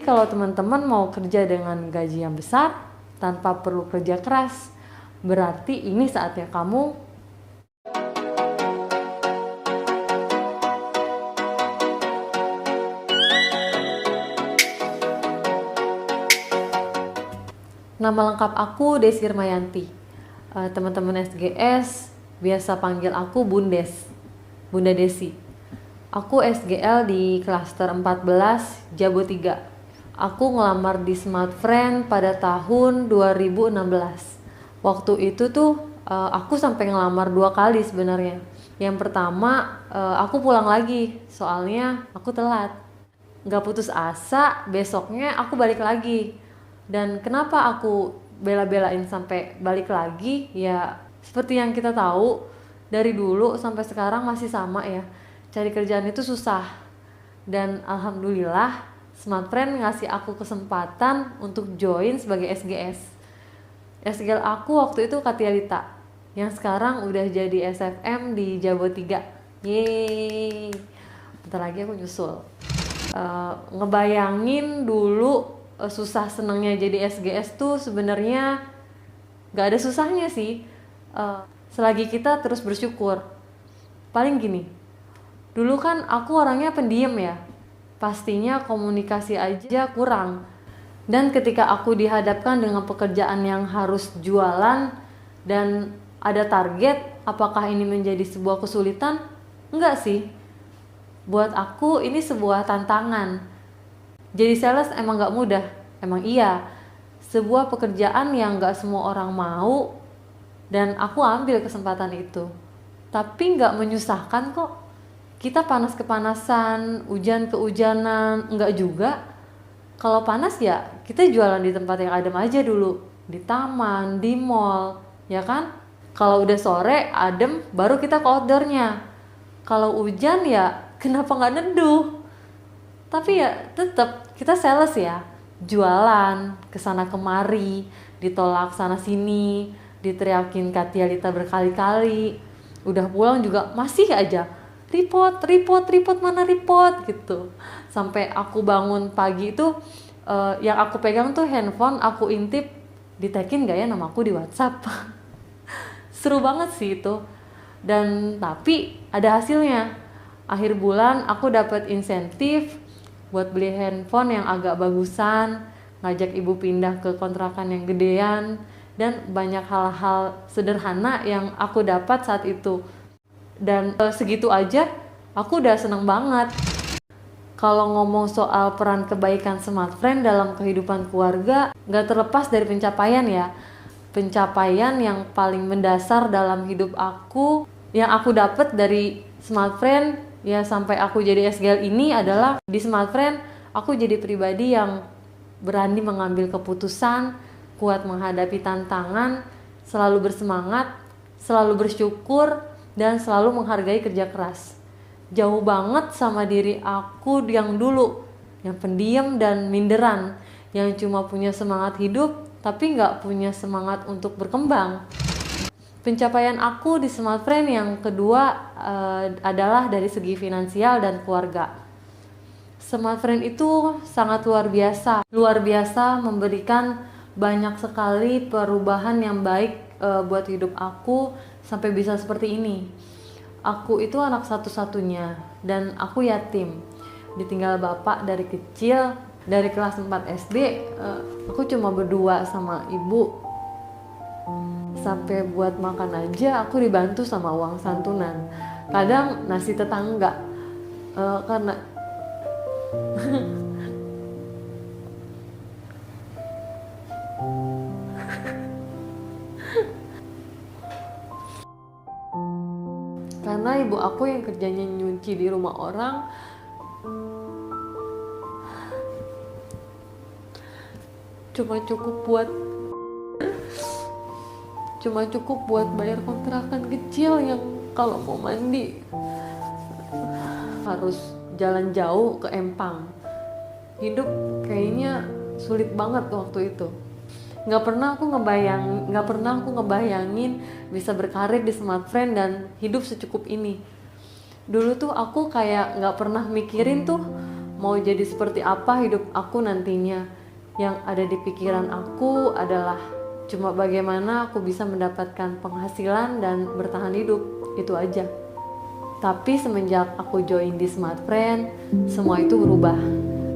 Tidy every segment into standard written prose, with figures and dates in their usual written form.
kalau teman-teman mau kerja dengan gaji yang besar tanpa perlu kerja keras, berarti ini saatnya kamu Nama lengkap aku Desi Irmayanti. Teman-teman SGS biasa panggil aku Bundes, Bunda Desi. Aku SGL di klaster 14 Jabo 3. Aku ngelamar di Smartfriend pada tahun 2016. Waktu itu tuh aku sampai ngelamar 2 kali sebenarnya. Yang pertama aku pulang lagi, soalnya aku telat. Nggak putus asa, besoknya aku balik lagi. Dan kenapa aku bela-belain sampai balik lagi? Ya seperti yang kita tahu, dari dulu sampai sekarang masih sama ya, cari kerjaan itu susah. Dan alhamdulillah Smartfriend ngasih aku kesempatan untuk join sebagai SGS. SGL aku waktu itu Katialita, yang sekarang udah jadi SFM di Jabo 3. Yeay, bentar lagi aku nyusul. Ngebayangin dulu susah senangnya jadi SGS tuh sebenarnya gak ada susahnya sih, selagi kita terus bersyukur. Paling gini, dulu kan aku orangnya pendiam ya, pastinya komunikasi aja kurang. Dan ketika aku dihadapkan dengan pekerjaan yang harus jualan dan ada target, apakah ini menjadi sebuah kesulitan? Enggak sih, buat aku ini sebuah tantangan. Jadi sales emang gak mudah, emang iya. Sebuah pekerjaan yang gak semua orang mau, dan aku ambil kesempatan itu. Tapi gak menyusahkan kok. Kita panas kepanasan, hujan kehujanan, enggak juga. Kalau panas ya kita jualan di tempat yang adem aja dulu, di taman, di mall, ya kan? Kalau udah sore adem, baru kita ke outdoornya. Kalau hujan ya kenapa gak neduh? Tapi ya tetap kita sales ya, jualan kesana kemari, ditolak sana sini, diteriakin Katialita berkali-kali. Udah pulang juga masih aja report mana report gitu. Sampai aku bangun pagi itu yang aku pegang tuh handphone, aku intip, ditekin gak ya nama aku di WhatsApp. Seru banget sih itu. Dan tapi ada hasilnya. Akhir bulan aku dapat insentif buat beli handphone yang agak bagusan, ngajak ibu pindah ke kontrakan yang gedean, dan banyak hal-hal sederhana yang aku dapat saat itu. Dan segitu aja aku udah seneng banget. Kalau ngomong soal peran kebaikan Smartfriend dalam kehidupan keluarga, gak terlepas dari pencapaian ya. Pencapaian yang paling mendasar dalam hidup aku, yang aku dapat dari Smartfriend ya sampai aku jadi SGL ini adalah di Smartfriend aku jadi pribadi yang berani mengambil keputusan, kuat menghadapi tantangan, selalu bersemangat, selalu bersyukur, dan selalu menghargai kerja keras. Jauh banget sama diri aku yang dulu, yang pendiam dan minderan, yang cuma punya semangat hidup tapi gak punya semangat untuk berkembang. Pencapaian aku di Smartfriend yang kedua adalah dari segi finansial dan keluarga. Smartfriend itu sangat luar biasa memberikan banyak sekali perubahan yang baik buat hidup aku sampai bisa seperti ini. Aku itu anak satu-satunya dan aku yatim, ditinggal bapak dari kecil. Dari kelas 4 SD aku cuma berdua sama ibu. Sampai buat makan aja aku dibantu sama uang santunan, kadang nasi tetangga, karena karena ibu aku yang kerjanya nyuci di rumah orang, cuma cukup buat bayar kontrakan kecil yang kalau mau mandi harus jalan jauh ke Empang. Hidup kayaknya sulit banget waktu itu. Nggak pernah aku ngebayangin bisa berkarir di Smartfriend dan hidup secukup ini. Dulu tuh aku kayak nggak pernah mikirin tuh mau jadi seperti apa hidup aku nantinya. Yang ada di pikiran aku adalah cuma bagaimana aku bisa mendapatkan penghasilan dan bertahan hidup, itu aja. Tapi semenjak aku join di Smart Friend, semua itu berubah.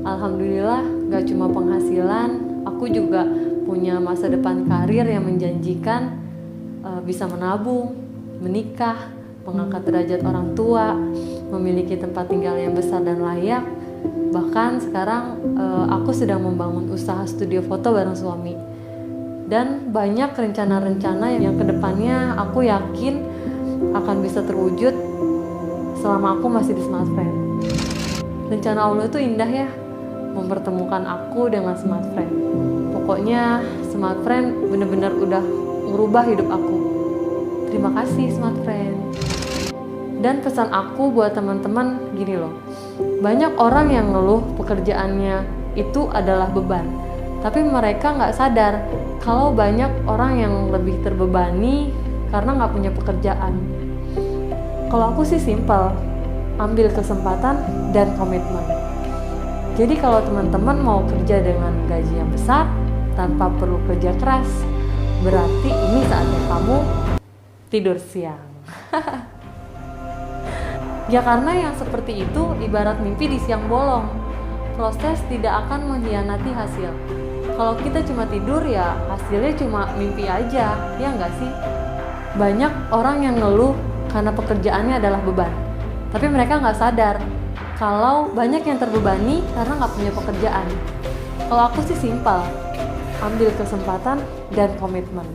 Alhamdulillah, gak cuma penghasilan, aku juga punya masa depan karir yang menjanjikan, bisa menabung, menikah, mengangkat derajat orang tua, memiliki tempat tinggal yang besar dan layak. Bahkan sekarang aku sedang membangun usaha studio foto bareng suami. Dan banyak rencana-rencana yang kedepannya aku yakin akan bisa terwujud selama aku masih di Smart Friend. Rencana Allah itu indah ya, mempertemukan aku dengan Smart Friend. Pokoknya Smart Friend bener-bener udah merubah hidup aku. Terima kasih Smart Friend. Dan pesan aku buat teman-teman gini loh, banyak orang yang ngeluh pekerjaannya itu adalah beban, tapi mereka nggak sadar kalau banyak orang yang lebih terbebani karena nggak punya pekerjaan. Kalau aku sih simpel, ambil kesempatan dan komitmen. Jadi kalau teman-teman mau kerja dengan gaji yang besar tanpa perlu kerja keras, berarti ini saatnya kamu tidur siang. Ya karena yang seperti itu ibarat mimpi di siang bolong. Proses tidak akan mengkhianati hasil. Kalau kita cuma tidur ya hasilnya cuma mimpi aja, ya nggak sih? Banyak orang yang ngeluh karena pekerjaannya adalah beban. Tapi mereka nggak sadar kalau banyak yang terbebani karena nggak punya pekerjaan. Kalau aku sih simpel, ambil kesempatan dan komitmen.